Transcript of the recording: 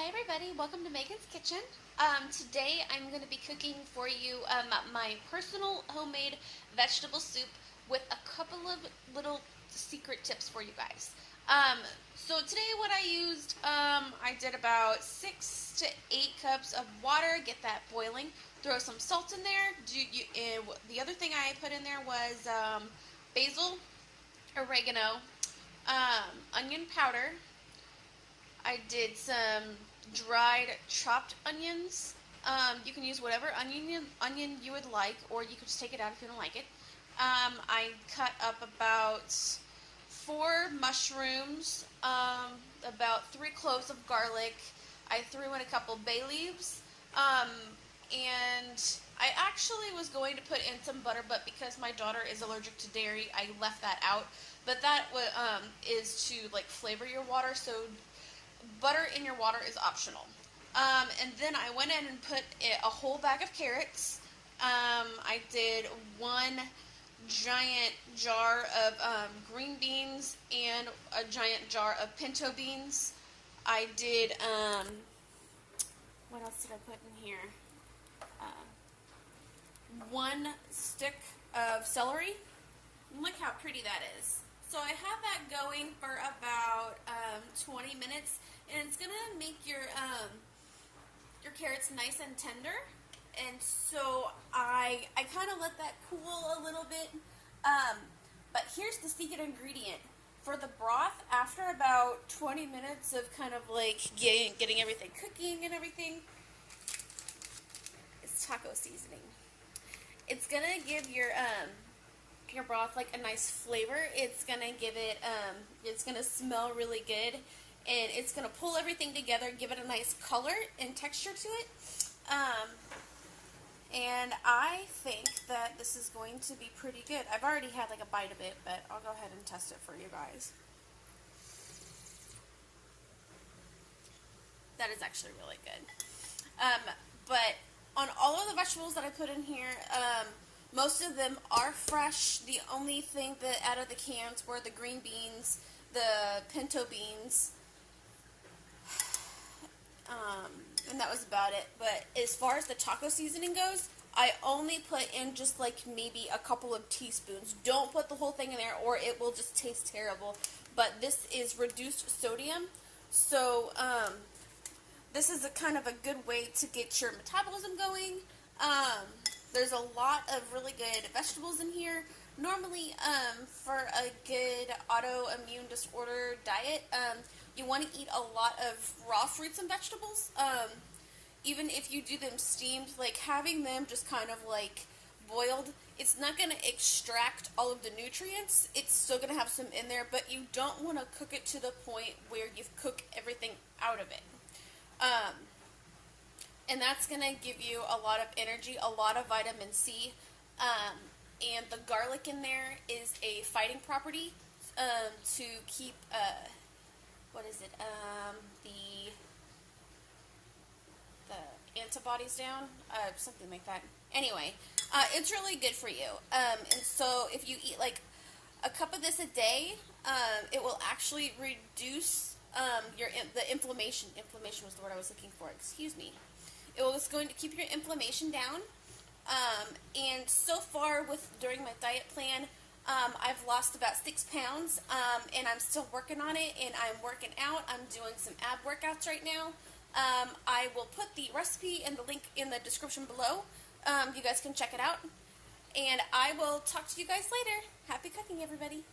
everybody, welcome to Megan's Kitchen. Today I'm going to be cooking for you my personal homemade vegetable soup with a couple of little secret tips for you guys. So today what I used, I did about 6 to 8 cups of water, get that boiling, throw some salt in there. The other thing I put in there was basil, oregano, onion powder. I did some dried chopped onions. You can use whatever onion you would like, or you could just take it out if you don't like it. I cut up about 4 mushrooms, about 3 cloves of garlic. I threw in a couple bay leaves, and I actually was going to put in some butter, but because my daughter is allergic to dairy, I left that out. But that is to like flavor your water, so butter in your water is optional. And then I went in and put a whole bag of carrots. I did 1 giant jar of green beans and a giant jar of pinto beans. I did, what else did I put in here? 1 stick of celery. Look how pretty that is. So I have that going for about 20 minutes, and it's gonna make your carrots nice and tender. And so I kind of let that cool a little bit. But here's the secret ingredient for the broth. After about 20 minutes of kind of like getting everything cooking and everything, it's taco seasoning. It's gonna give your broth like a nice flavor. It's gonna give it, it's gonna smell really good, and it's gonna pull everything together, give it a nice color and texture to it. And I think that this is going to be pretty good. I've already had like a bite of it, but I'll go ahead and test it for you guys. That is actually really good. But on all of the vegetables that I put in here, most of them are fresh. The only thing that out of the cans were the green beans, the pinto beans, and that was about it. But as far as the taco seasoning goes, I only put in just like maybe a couple of teaspoons. Don't put the whole thing in there or it will just taste terrible. But this is reduced sodium, so this is a kind of a good way to get your metabolism going. There's a lot of really good vegetables in here. Normally, for a good autoimmune disorder diet, you want to eat a lot of raw fruits and vegetables. Even if you do them steamed, like having them just kind of like boiled, it's not going to extract all of the nutrients. It's still going to have some in there, but you don't want to cook it to the point where you've cooked everything out of it. And that's going to give you a lot of energy, a lot of vitamin C, and the garlic in there is a fighting property to keep, the antibodies down, something like that. Anyway, it's really good for you. And so if you eat like a cup of this a day, it will actually reduce the inflammation. Inflammation was the word I was looking for. Excuse me. It's going to keep your inflammation down. And so far during my diet plan, I've lost about 6 pounds, and I'm still working on it, and I'm working out. I'm doing some ab workouts right now. I will put the recipe and the link in the description below. You guys can check it out. And I will talk to you guys later. Happy cooking, everybody.